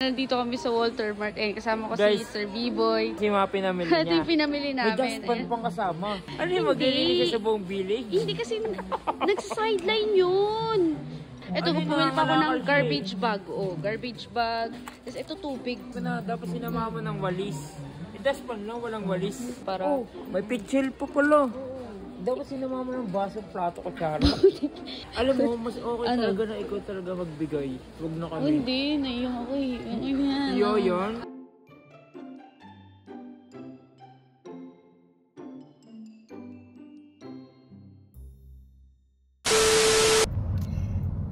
Nandito kami sa Walter Mart. Kasama ko guys, si Sir B-Boy. Si mga pinamili niya. Ito yung pinamili namin. May daspan pang kasama. Ano yung maglilinis sa buong village? Hindi kasi nagsa-sideline yun. Ito, pumili pa ako ng garbage bag. Oh, garbage bag. Tapos ito tubig. Dapat sinama mo ng walis. Daspan lang, walang walis. Para... Oh, may pitchel pa pala. Dapat sinama mo ng baso, plato, kutsara. Alam mo, mas okay talaga na ikaw talaga magbigay. Huwag na kami. Hindi, naiyong ako eh. Iyo yun.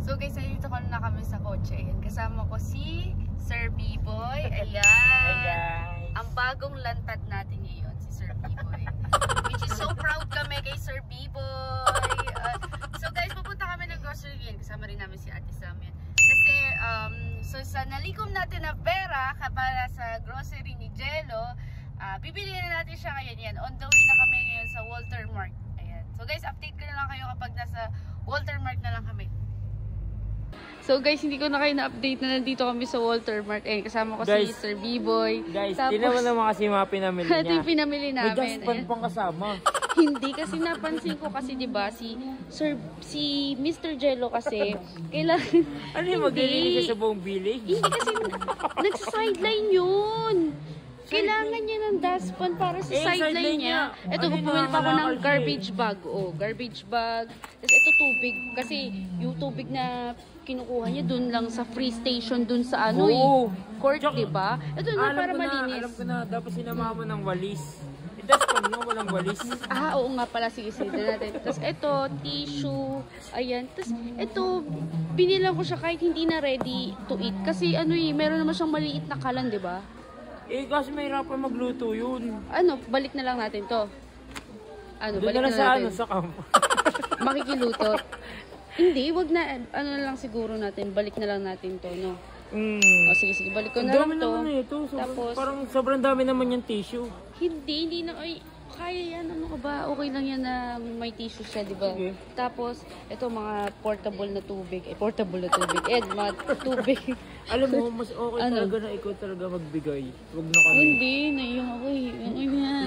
So guys, nandito ko na kami sa kotse. Ayan, kasama ko si Sir B-Boy. Ayan. Ang bagong lantad natin ngayon, si Sir B-Boy. Which is so proud kami kay Sir B-Boy. So guys, pupunta kami ng grocery yan. Kasama rin namin si Ate Sam yan. Kasi, so sa nalikom natin na pera para sa grocery ni Jello, bibili na natin siya ngayon yan. On the way na kami ngayon sa Walter Mart. Ayan. So guys, update ko na lang kayo kapag nasa Walter Mart na lang kami. So guys, hindi ko na kayo na-update na nandito kami sa Walter Mart. Kasama ko guys, si Sir B-Boy. Guys, tinan mo naman kasi mga pinamili niya. Ito yung pinamili namin. May daspan pang kasama. Hindi kasi napansin ko kasi 'di ba si Mr. Jello kasi kailangan ano yung maglilinis sa buong village? Hindi kasi nagsa-sideline yun. Kailangan niya ng dustpan para sa sideline niya. Ito, pumili pa ako ng garbage bag. Oh, garbage bag. Tapos ito tubig. Kasi yung tubig na kinukuha niya dun lang sa free station dun sa ano court, diba? Ito na para malinis. Alam ko na, dapat sinama mo ng walis. Daspan lang, walang walis. Oo nga pala, sige natin. Tapos ito, tissue, ayan. Tapos ito, binilang ko siya kahit hindi na ready to eat. Kasi meron naman siyang maliit na kalan, diba? Kasi mahirapan magluto yun. Balik na lang natin to. Balik na natin. Sa kampo. Makikiluto. Hindi, wag na, lang siguro natin, balik na lang natin to, no? O sige, balik ko na lang to. Dami naman ito. Tapos, parang sobrang dami naman yung tissue. Hindi na, kaya yan, ano ka ba? Okay lang yan na may tissue siya, di ba? Okay. Tapos, ito mga portable na tubig. Mga tubig. Alam mo, mas okay talaga na ikaw talaga magbigay. Huwag na kami. Hindi, naiyong ako eh.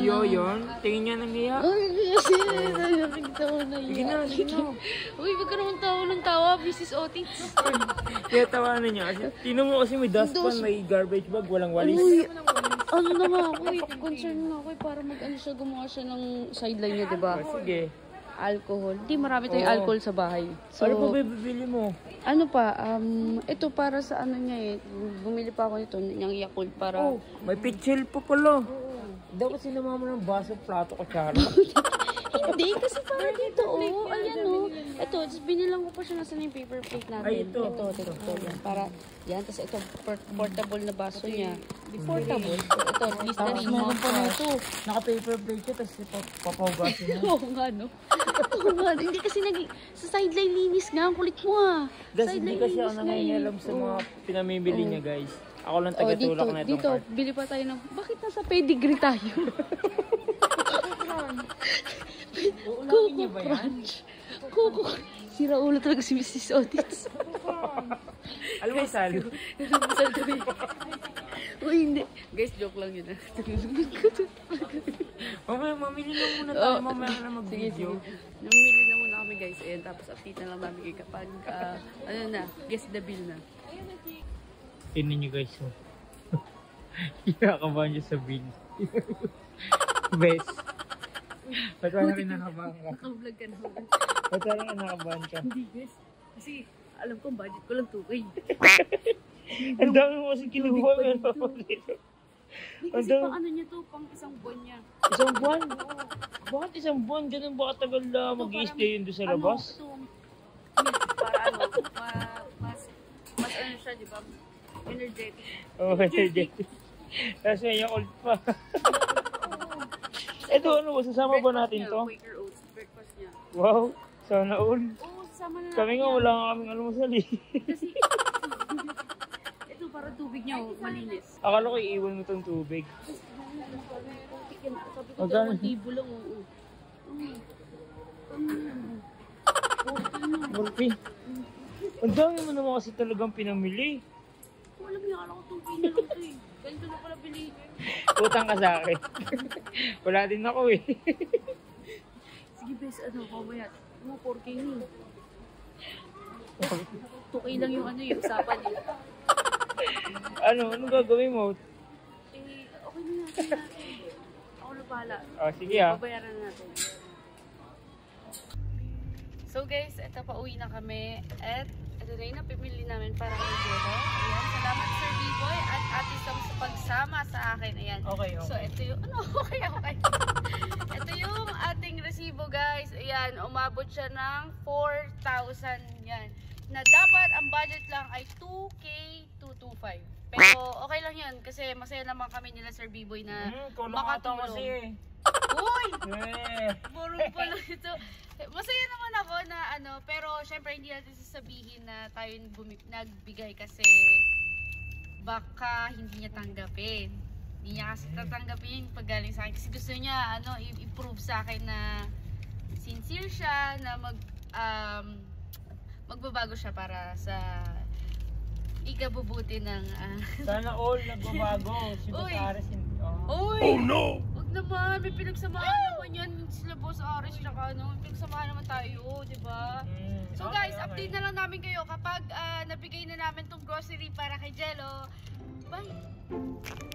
Iyo yun? Tingin niya nang hiya? Nakikita ko na hiya. Sige na. Uy, wag ka naman tawa ng tawa, Mrs. Otis. Kaya tawanan niya. Tinan mo kasi may dustpan, may garbage bag, walang walis. Uy, naman ako eh. Concern nga ako eh. Para gumawa siya ng sideline niya, diba? Sige. Alcohol. Hindi, marami tayong alcohol sa bahay. So, ano pa bibili mo? Ito para sa niya eh. Bumili pa ako nito, ng Yakult para... may pitchel pa pala. Dapat sinama mo ng baso, plato, kutsara. Hindi, kasi para dito, ayan Ito, binilang ko pa siya nasa yung paper plate natin. Ay, ito. Ito, yan. Para, yan, tapos ito, portable na baso niya. Portable. Ito, Listerine. Meron pa nito. Naka-paper plate siya, tapos papahugasin niya. Oo nga, no? Hindi kasi sa sideline linis nga, ang kulit mo Guys, hindi kasi ako nangyayalam sa mga pinamimili niya, guys. Ako lang tagatulak na itong dito, bili pa tayo ng, bakit nasa pedigree tayo? Uulamin niya ba yan? Sira ulo talaga si Mrs. Otis. Alam mo, Salo? Uy, hindi. Guys, joke lang yun Mamili na muna tayo, mamaya na mag-video. Namili na muna kami guys. Ayan, tapos update na lang namin kapag, guess the bill na. Tingnan nyo guys. Kinakabahan nyo sa bill. Best. Ba't wala rin nakabahan ka? Naka-vlog ka na. Ba't wala rin nakabahan ka? Hindi guys. Kasi alam ko budget ko lang 2K. Ang dami mo kasi kinuha dito. Kasi pang niya to, pang isang buwan niya. Isang buwan? Bakit isang buwan? Ganun ba katagal na mag-i-stay yun doon sa labas? Para mas siya, di ba? Energetic. Energetic. Tapos may Yakult pa. Ito, sasama ba natin to? Quaker Oats, breakfast niya. Wow, sana all. Sasama na natin. Kami nga wala nga kaming almusal eh. Kasi, ito para tubig niya, malinis. Akala ko iiwan mo itong tubig. Magkano? Tibo lang, Murphy. Ang dami mo naman kasi talagang pinamili. alam niya, alam ko 2K na lang ito eh. Ganito na pala bilihin. Utang ka sa akin. Wala din ako eh. Sige bes, mamaya. 4K na. 2K lang yung yung usapan eh. Anong gagawin mo? Okay na natin. Ako na bahala. Sige ah. Babayaran na natin. So guys, eto pauwi na kami. At ito na yung napipili namin para kay Jello. Ayan, salamat Sir B-Boy at Ate Sam sa pagsama sa akin. Ayan. Okay. So ito yung, okay. Ito yung ating resibo guys. Ayan, umabot siya ng 4,000 yan. Na dapat ang budget lang ay 2K 225. Pero okay lang yan kasi masaya naman kami nila Sir B-Boy na makatulong. Uy! Burong pala ito. Masaya naman ako na pero syempre hindi natin sasabihin na tayo nagbigay kasi baka hindi niya tanggapin. Hindi niya kasi tatanggapin pag galing sa akin kasi gusto niya i-prove sa akin na sincere siya na magbabago siya para sa ikabubuti ng Sana all nagbabago. Si Ares hindi. Uy! Oh no! Wag naman, may pinagsamahan naman yan sila Boss Ares tsaka may pinagsamahan naman tayo, di ba? So guys, update na lang namin kayo kapag nabigay na namin tong grocery para kay Jello. Bye!